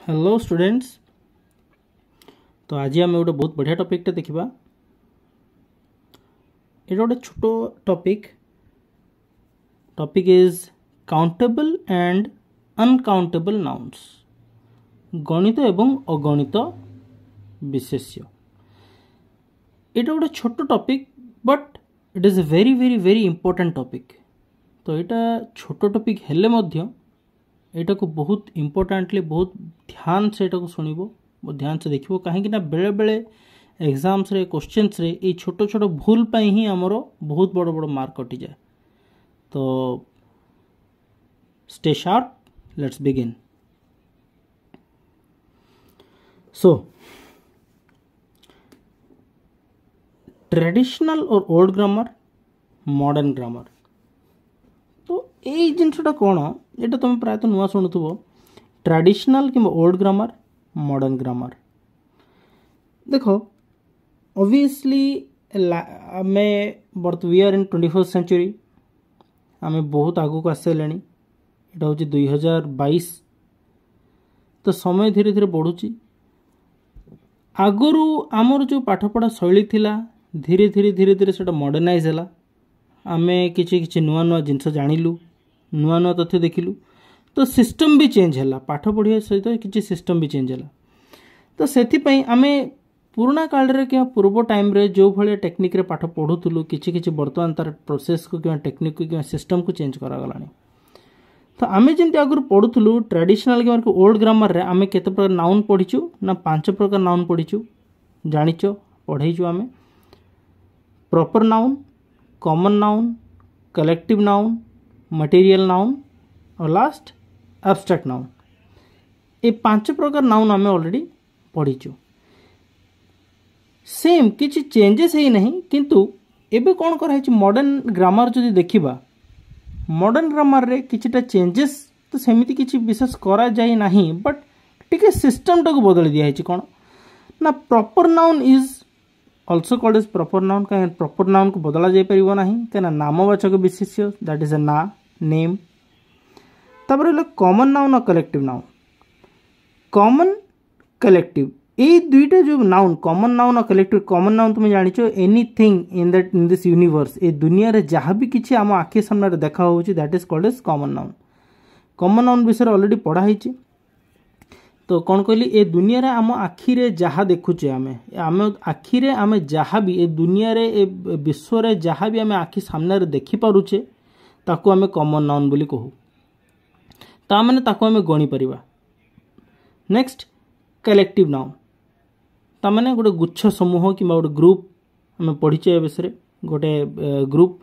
Hello students. तो आज आम गोटे बहुत बढ़िया टॉपिकटा देखा। ये गोटे छोट topic is countable and uncountable nouns, गणित एवं अगणित विशेष्य। ये गोटे छोट topic but it is very very very important topic. तो यहाँ छोट टॉपिक हेले मध्य एटा को बहुत इम्पोर्टेंटली बहुत ध्यान से एटा को सुनिबो, बहुत ध्यान से देखिबो, कहीं ना बेले बेले एग्जाम्स रे क्वेश्चंस रे ये छोट छोट भूल पाई ही हमरो बहुत बड़ बड़ मार्क कटि जाए। तो stay sharp, let's begin. So traditional और ओल्ड ग्रामर, मॉडर्न ग्रामर। तो ये जिनटा कौन ये तुम प्राय नुआ शुणुव, ट्रेडिशनल कि ओल्ड ग्रामर, मॉडर्न ग्रामर। देख ऑब्वियसली आम we are in 21st century, आम बहुत आगू आसले। यहाँ हूँ 2022। तो समय धीरे धीरे बढ़ुची। आगुरी आमर जो पाठपढ़ा शैली थिला धीरे धीरे धीरे धीरे से मॉडर्नाइज है। आमे किछि नुआ नुआ जिनस जानिलु, नुआ नुआ तथ्य देखिलु। तो सिस्टम भी चेंज है, पाठ पढ़िया सहित किछि सिस्टम भी चेंज है। तो सेथिपई आमे पुराना काल रे कि पूर्व टाइम रे जो भले टेक्निक रे पाठ पढ़ुथुलु किछि किछि वर्तमान तार प्रोसेस को कि टेक्निक को कि सिस्टम को चेंज करा गलानी। तो आमे जेंति आगुर पढ़ुथुलु ट्रेडिशनल कि ओल्ड ग्रामर रे आमे केते प्रकार नाउन पढ़िचु ना 5 प्रकार नाउन पढ़िचु, जानिचो पढ़ैचु। आमे proper noun, common noun, collective noun, material noun और लास्ट एब्स्ट्रैक्ट नाउन। ये 5 प्रकार नाउन आमे ऑलरेडी पढ़ीचु। सेम किछि चेंजेस है नहीं, किंतु एबे कोन करा है मॉडर्न ग्रामर जदि देखिबा, मॉडर्न ग्रामर रे किछिटा चेंजेस तो सेमिति किछि विशेष करा जाय नहीं, बट टिके सिस्टम टाको बदल दिया है। कोन ना proper noun is also called as proper noun. कहीं प्रॉपर नाउन को बदला जाई परिबो नहीं, कहीं नामवाचक विशेष्य दैट इज अ ना, नेम। तब कॉमन नाउन और कलेक्टिव नाउन। कॉमन कलेक्टिव ये दुईटा जो नाउन, कॉमन नाउन और कलेक्टिव। कॉमन नाउन तुम जानिचो एनीथिंग इन दिस यूनिवर्स, ए दुनिया रे जहाँ भी किछि आम आखि सामने देखा होउची that is called as common noun. Common noun विषय ऑलरेडी पढ़ा होइची। तो कौन कहली ए दुनिया रे आम आखि रे जहाँ देखुचे आम आखि रे आम जहाँ भी ए दुनिया रे ए विश्व रे जहाँ भी आम आखि सामने रे देखि पारुचे ताको आम कॉमन नाउन बोली कहू। ता माने ताको आम गणी परिबा। नेक्स्ट कलेक्टिव नाउन, ता माने गोटे गुच्छ समूह कि गोटे ग्रुप आम पढ़ीचे विषय गोटे ग्रुप।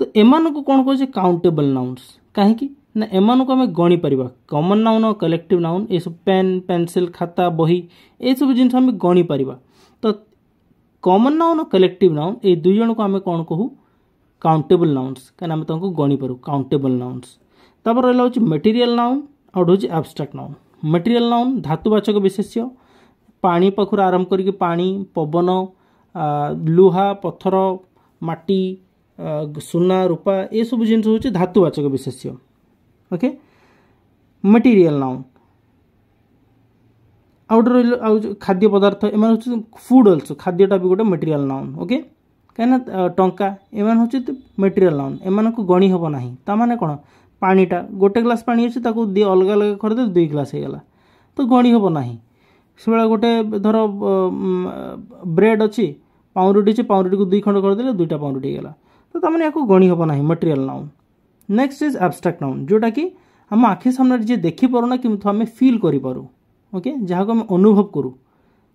तो एमान को कौन कहे काउंटेबल नाउन्स, कहीं ना एमान को आम गणी परिबा। कॉमन नाउन और कलेक्टिव नाउन ये सब पेन, पेंसिल, खाता, बही ये सब जिन आम गणी परिबा। तो कॉमन नाउन और कलेक्टिव नाउन ये दुई जन को आम कौन कहू काउंटेबल नाउन्स, कहीं आम तुमको गणी पारू काउंटेबल नाउन्स। तापर रहा हूँ मटेरियल नाउन और हूँ एब्स्ट्रैक्ट नाउन। मटेरियल नाउन धातुवाचक विशेष्य, पानी पाखुर आरंभ करके पानी, पवन, लुहा, पत्थर, माटी, सुना, रूपा ये सब जिन हूँ धातुवाचक विशेष्य। Okay, material noun. आउट खाद्य पदार्थ एम फूड अल्सो, खाद्यटा भी गोटे मटेरियल नाउन। ओके, कहीं टंका एम हूँ मटेरियल नाउन, एम को गणी हम ना। ताने कौन पानीटा गोटे ग्लास पानी अच्छे अलग अलग करदे 2 ग्लास हो गला तो गणी हम ना। से गोटे धर ब्रेड अच्छी पाउरुटी अच्छे, पाउरुटी को 2 खंड करदे 2टा पाउरुटी होगा तो ताने या गणी हम ना, material noun. Next is abstract noun, जोटा कि हम आखि सामने जे देखि पारुना किंतु आम फील करि पारू। ओके, जहाँ को आम अनुभव करूँ।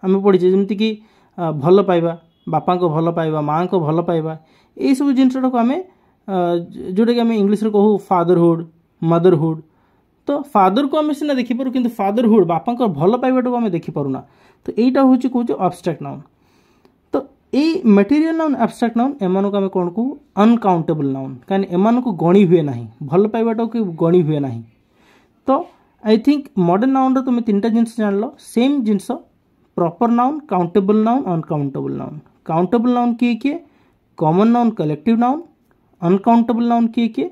आम पढ़ीचे जमती कि भल पाइबा, बापा को भल पाइबा, माँ को भल पाइबा, ये सब जिनटा को आम जोटा कि आम इंग्लिश रे कहू फादरहुड, मदरहुड। तो फादर को आम सीना देखिपारू किंतु फादरहुड बापा को भल पाइबाटा को आम देखिपारूना। तो यहीटा हूँ कौच एब्स्ट्रैक्ट नाउन। तो ये मटेरियल नाउन, एब्स्ट्रैक्ट नाउन एमान को आम कौन कहू अनकाउंटेबल नाउन, कहीं एमान को गणी हुए ना, भल पाइबाटा को गणी हुए ना। तो आई थिंक मॉडर्न नाउन तुम 3टा जिनस जान लो, सेम जिनस proper noun, countable noun, uncountable noun. Countable noun किए किए, common noun, collective noun. Uncountable noun किए किए,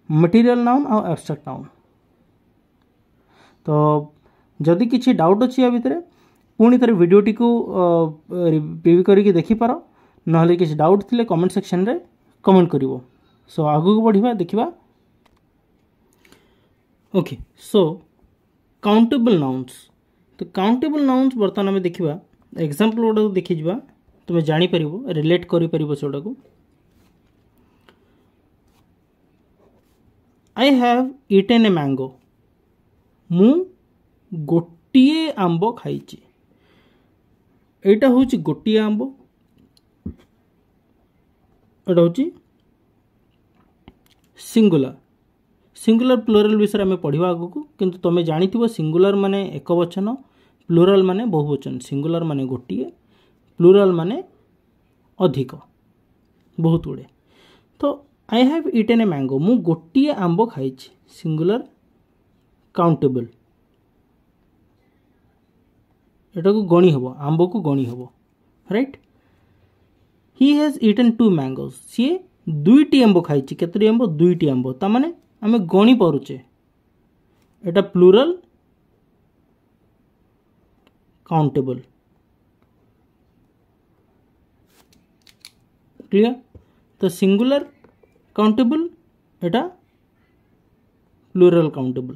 मटेरियल नाउन और एब्स्ट्रैक्ट नाउन। तो जदि किसी डाउट अच्छी या भितर पुणी थे वीडियोटी को रिव्यू करके देखिपार ना किसी डाउट थिले कमेंट सेक्शन रे कमेंट करिवो। सो आगु को बढ़िबा देखिबा। Okay so countable nouns. तो काउंटेबल नाउन्स बर्तमान आम देखा एग्जांपल गोटा देखी जा तुम्हें जापर रिलेट कर से I have eaten a mango मु गोटिए आंब खाई। यहाँ हूँ गोटिए आंब एटा हूँ सिंगुलर सिंगुलर प्लूराल विषय में पढ़ा आगू किंतु तुम्हें जानी सिंगुलर माने एक वचन प्लूराल माने बहुवचन। सिंगुलर माने गोटिए प्लूराल माने अधिक बहुत गुड़े। तो I have eaten a mango मु गोटिए आंब खाई। सिंगुलर काउंटेबल एटा को गणी हबो आंब को गणी हबो right. He has eaten 2 mangoes सी दुईटी आंब खाई। केतोटी आंब दुईटी आंब ता माने आमे गणी पारुचे एटा प्लूराल काउंटेबल क्लियर। तो सिंगुलर काउंटेबल एटा प्लूराल काउंटेबल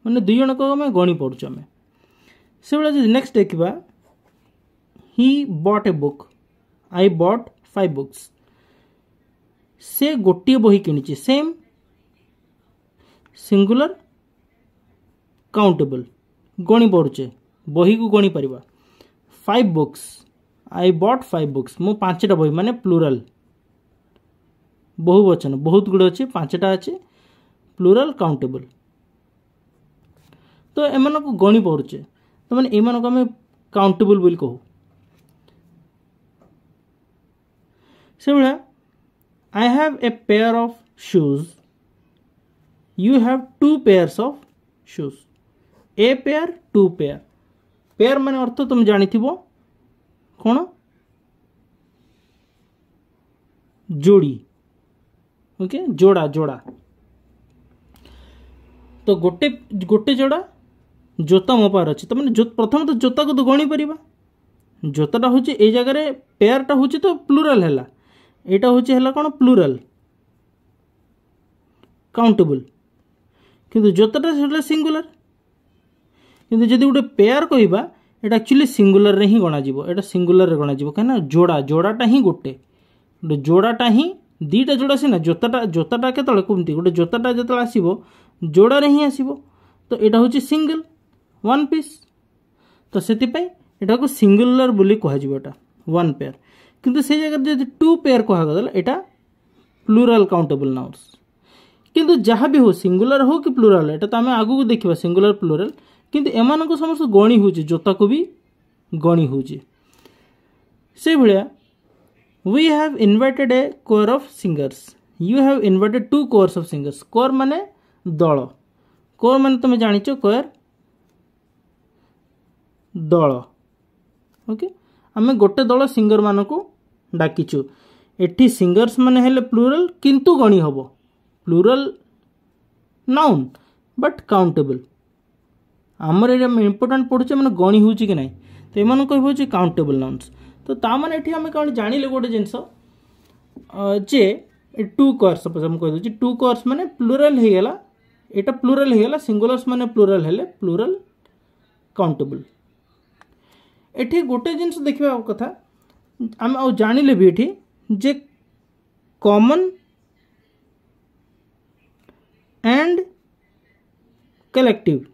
माने दुई जन को आमे गणी पारुचे। आमे से बेला जे नेक्स्ट देखिबा ही bought a book I bought 5 books. से गोटिए बही किनिची सेम सिंगुलर काउंटेबल गणी पड़ुचे बही को गणी परिबा 5 बुक्स आई बॉट 5 बुक्स मु 5टा बही माने प्लूराल बहुवचन बहुत गुड़े अच्छे 5टा अच्छे प्लूराल काउंटेबल। तो एमान को गणी पड़ुचे तो माने एमान को हमें काउंटेबल बोल कहू। से बेला I have a pair of shoes you have 2 pairs of shoes। a pair 2 pair pair माने अर्थ तुम जानी थिबो कौन जोड़ी ओके जोड़ा जोड़ा। तो गोटे गोटे जोड़ा जोता मो पार अच्छी तो मैंने प्रथम तो जोता को तो गणी परिबा जोताटा हूँ ए जगह पेयरटा हूँ तो प्लूराल है एटा हूँ कौन प्लूराल काउंटेबल किंतु जोताटा से सिंगुलर किंतु जदि गोटे पेयर कहबा एटा एक्चुअली सिंगुलर रे ही गणा जीवो एटा सिंगुलर रे गणा जीवो कहना जोड़ा जोड़ाटा ही गोटे जोड़ाटा ही दीटा जोड़ा सीना जोताटा केतले कुमती गोटे जोताटा जतले आसीबो जोड़ा रे ही आसीबो तो एटा होची सिंगल 1 पीस। तो सेति पई एटा को सिंगुलर बोली कहा जीवो एटा 1 पेयर किंतु से जगह जदि 2 पेयर कहा गदला एटा प्लूराल काउंटेबल नाउन्स। किंतु जहाँ भी हो सिंगुलर हो कि प्लूराल एटा तो आम आगू को देखा सिंगुलर प्लूराल किंतु एमान को समस्त गणी हो जोता को भी गणी हो से भाया we have invited a choir of singers you have invited 2 choirs of singers. Choir माने दल कोर माने तुम जानिच कोर दल ओके आम गोटे दल सिंगर मान को डाकिचु एठी सिंगर्स माने हेले प्लूराल किंतु गणी हबो प्लूराल नाउन बट काउंटेबल आमर ये इंपोर्टेंट पड़ुचे मैंने गणी हो कि ना तो एम कह काउंटेबल नाउन्स। तो ताने ये आम कौन जानिले गोटे जिनस जे 2 कोर्स सपोज हम कह दूँ 2 कोर्स माने प्लूराल हो गला एटा प्लूराल हो गला सिंगुलर्स माने प्लूराल हेले प्लूराल काउंटेबल। एठी गोटे जिनस देखा कथा आम आ जानिले भी एठी जे कॉमन एंड कलेक्टिव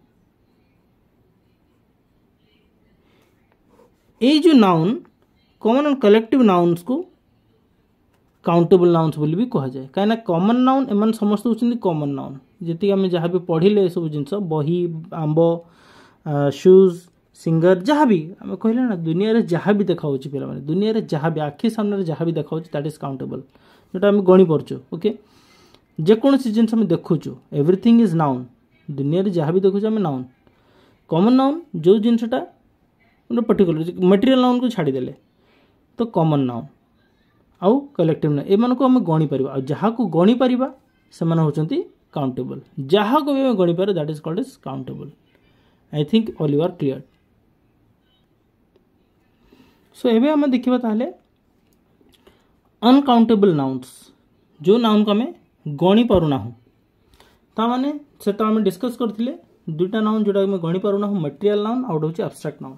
ये जो noun common and collective nouns को काउंटेबल नाउन्स बोली भी कहा जाए कहीं कॉमन नाउन एम समस्त होती कॉमन नाउन जी आम जहाँ भी पढ़ले सब जिन बही आंब शूज सिंगर जहाँ भी आम कहले ना दुनिया रे जहाँ भी देखा पे दुनिया रे जहाँ भी आखि सामने जहाँ भी देखा दैट इज काउंटेबल जोटा आम गणी पार्चु ओके जेकोसी जिन देखुचु एवरीथिंग इज नाउन दुनिया रे जहाँ भी देखुचु आम नाउन कॉमन नाउन जो जिनटा गोटे पर्टिकुलर मटेरियल नाउन को छाड़देले तो कॉमन नाउन आउ कलेक्टिव नाउन एमान को आम गणी पारिबा आ जहाँ को गणी पारिबा से होचंती काउंटेबल जहाँ को भी गणी पारे that is called as countable I think all you are clear. So एबे आम देखा ताहले अनकाउंटेबल नाउन्स जो नाउन को आम गणी पारुना ताने से आम डिस्कस करथिले दुईटा नाउन जोटा आम गणी पारुना मटेरियल नाउन आउट होची एब्स्ट्रैक्ट नाउन।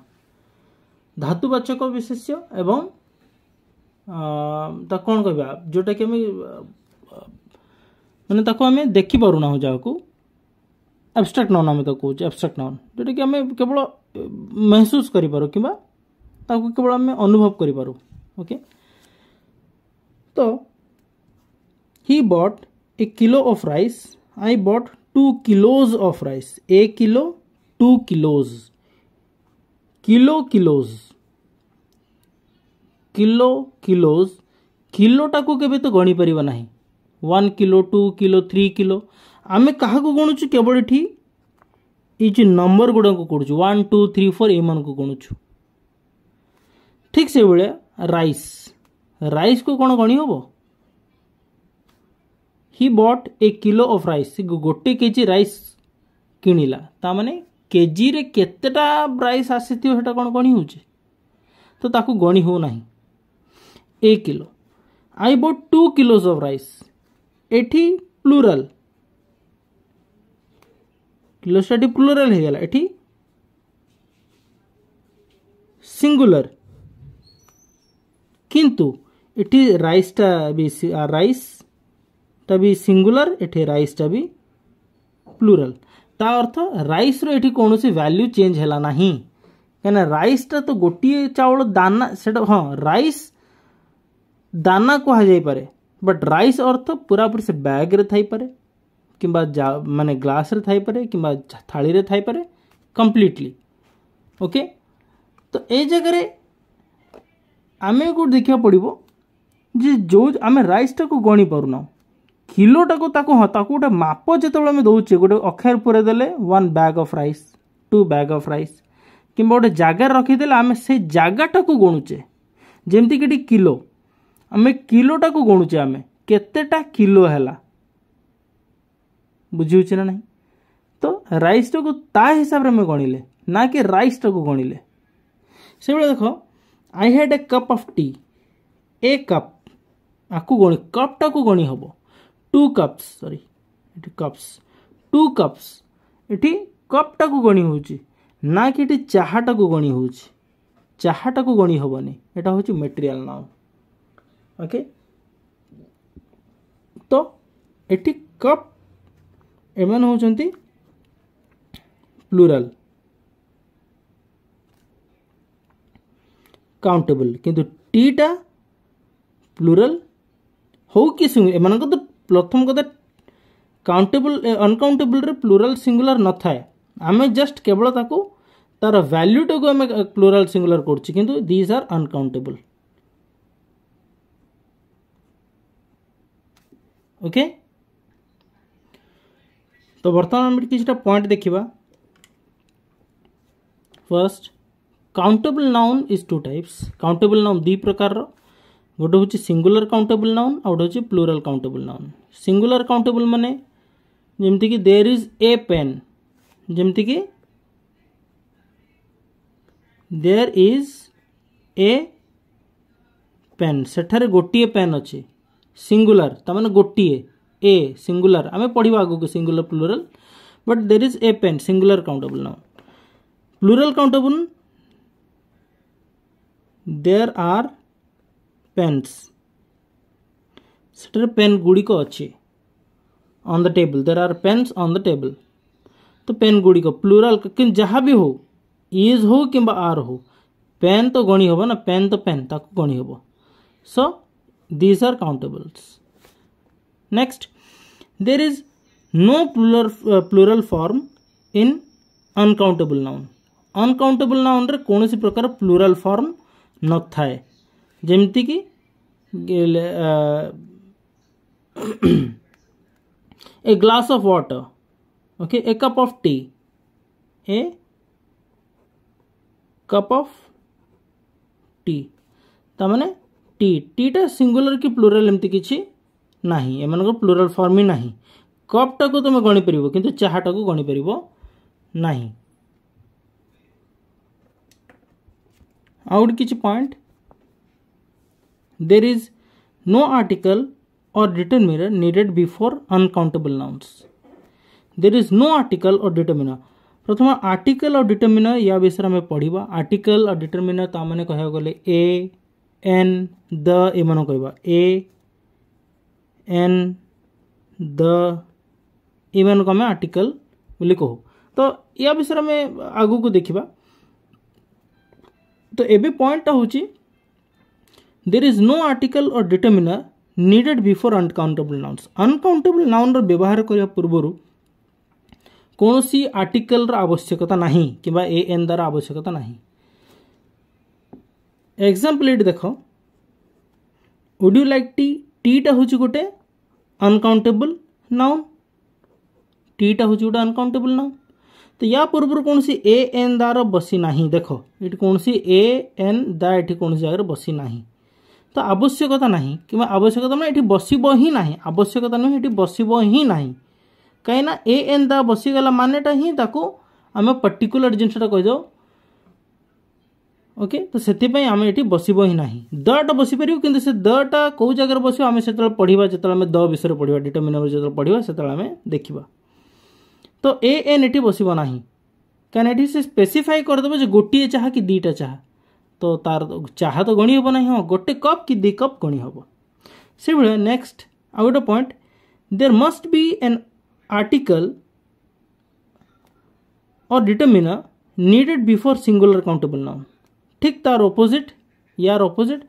धातुवाचक विशेष्य एवं ता कौन कहबा जोटा कि माने ताको आम देखि पारुना जहाँ एब्स्ट्रैक्ट नाउन आम कहूँ एब्स्ट्रैक्ट नाउन जोटा कि आम केवल महसूस करूँ कि केवल आम अनुभव करूँ। ओके तो he bought a kilo of rice I bought 2 kilos of rice. A kilo 2 kilos kilo kilos kilo kilos किलोटा को केबे तो गणी परिबा नाही 1 किलो 2 किलो 3 किलो आमे कहा को गणुचु केवल एठी ई जे नंबर गुडा को कोडुचु 1 2 3 4 ए मान को गणुचु। ठीक से बेले राइस राइस को कोन गणी होबो ही bought a kilo of rice गोटे केजी राइस किनिला ता माने केजी रे केतेटा राइस आसीथियो हेटा कोन गणी होउचे तो ताकू गणी हो नाही। A kilo I bought 2 kilos of rice एठी प्लूरल किलोस्टाटी प्लूरल हे गेला एठी सिंगुलर किंतु एठी राइस टा भी सिंगुलर एठी राइस टा भी प्लूरल ता अर्थ राइस रो एठी कोनोसी वैल्यू चेंज हैला नाही कना राइस टा तो गोटिए चावल दाना सेटा हां राइस दाना को जाई पारे बट राइस अर्थ पूरा पूरी से बैग रे थाई पारे किंबा माने ग्लास रे थाई पारे किंबा थाली रे थाई पारे कंप्लीटली। ओके तो ए जगह रे आमे को देखिया पड़िबो जे जो आमे राइस टा को गणी पारुना किलोटा को ताको हाँ ताको गोटे माप जो आम दौचे गोटे अक्षर पूरे देले 1 bag of rice 2 bag of rice कि गोटे जगार रखीदे आम से जगाटा को गणुचे जमती कि किलो आम किलोटा को गणुचे आम केतेटा किलो है बुझे ना नहीं तो राइस टा को ता हिसाब रे गणिले ना कि राइस टा को गणिले से बेले देख I had a cup of tea a cup आपको गणी कपटा को गणी हम 2 cups सॉरी इटी कप्स 2 cups इटी कपटा को गणी होची ना कि इटी चाहाटा को गणी होची चाहाटा को गणी होबनी एटा होची मटेरियल नाउन। ओके तो इटी कप एमन होचंती प्लूरल काउंटेबल किंतु टीटा प्लूरल हो कि सिंगुलर एमान को तो प्रथम कथा काउंटेबल अनकाउंटेबल रे प्लूरल सिंगुलर न थाए आमे जस्ट केवल ताको तार वैल्यू टाको आमे प्लूरल सिंगुलर करछि किंतु दीज आर अनकाउंटेबल। ओके तो वर्तमान हम किछटा पॉइंट देखिबा। First countable noun is 2 types countable noun 2 प्रकार रो गोटे हूँ सिंगुलर काउंटेबल नाउन आउ गोटे हूँ plural countable noun. Singular countable माने जमती कि देयर इज ए पेन जमती कि देयर इज ए पेन सेठारे गोटे पेन अच्छे सिंगुलर तामाने गोटे ए सिंगुलर आम पढ़ा आगु singular plural but there is a pen singular countable noun. Plural countable there are pens सेटर पेन गुड़िक अच्छे on the table there are pens on the table तो पेन गुड़िक प्लूरल कि जहाँ भी हो इज हो कि आर हो पेन तो गणी हम ना पेन तो पेन ताको गणी हम so these are countables. Next there is no plural form in uncountable noun uncountable noun रे कौन सी प्रकार प्लूरल फॉर्म न थाए जमती कि a glass of water okay a cup of tea a cup of tea तामाने टी टीटा singular कि प्लूरल एमती किछि नाही एमान प्लूरल फॉर्म ही नाही कपटा को तुम गणी परिबो किंतु चाहाटा को गणी परिबो नाही। आउट किछि point there is no article or determiner needed before uncountable nouns there is no article or determiner प्रथम आर्टिकल और डिटरमिनर या विषय में पढ़ा आर्टिकल और डिटरमिनर ता माने कहया गले ए एन द ए मन कहबा ए एन द ए मन को हमें आर्टिकल बोली कहू तो या विषय में आगु को देखिबा तो एबे पॉइंट होची there is no article or determiner needed before uncountable noun रो व्यवहार करिया पूर्वरु कौन सी आर्टिकल रो आवश्यकता नहीं कि ए एन द्वारा आवश्यकता नहीं एग्जांपल एट देखो would you like T theta हूँ गोटे अनकाउंटेबल नाउन टीटा हूँ गोटे अनकाउंटेबल नाउन तो या पूर्व कौन सी ए एन द्वारा बसी नहीं देख ये कौन सी ए एन दा ये कौन जगह बसी नहीं तो आवश्यकता नहीं कि आवश्यकता ना ये बसब ही ना आवश्यकता नुह ये बसब ही ना कहीं ए एन दा बसीगला मानेटा ही आम पर्टिकुलर जिनसा कहीदे ओके तो से आम ये बसब ही ना दटा बसी पार कि से दटा कौ जगह बस आम से पढ़ा जो आम द विषय पढ़ा डिटरमिनर जो पढ़ा से आम देखा तो ए एन ये बसब ना कहीं से स्पेसीफाई करदे जो गोटे चाह कि दीटा चाह तो तार चाह तो गणी हम ना हाँ गोटे कप कि दी कप गणी हम से भाई नेक्स्ट आ गोटे point there must be an article or determiner needed before singular countable noun ठीक तार ऑपोजिट यार ऑपोजिट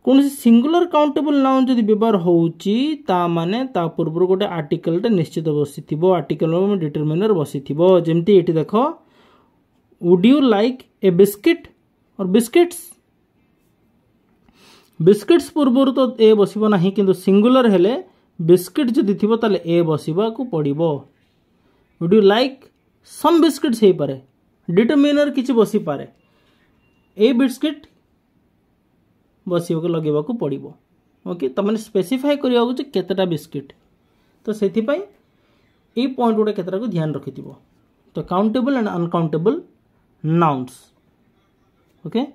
कौन सिंगुलर काउंटेबल नाउन जदि व्यवहार होउची ता माने ता पूर्व गोटे आर्टिकल टे निश्चित बसी आर्टिकल में डिटरमिनर बसी जेमती एटी देख would you like a biscuit और बिस्किट्स पूर्व तो ए बसब ना कि सिंगुलर हेले बिस्किट जदि थी ताले ए बसवा को पड़ो would you like some biscuits हो पारे डिटरमिनर किसी बसी पारे ए बिस्किट बसवा को लगेवा को पड़ो ओके तो मैंने स्पेसीफाई करवा केतेटा बिस्किट तो से पॉइंट गुड़ा केतटा को ध्यान रखि तो countable and uncountable nouns okay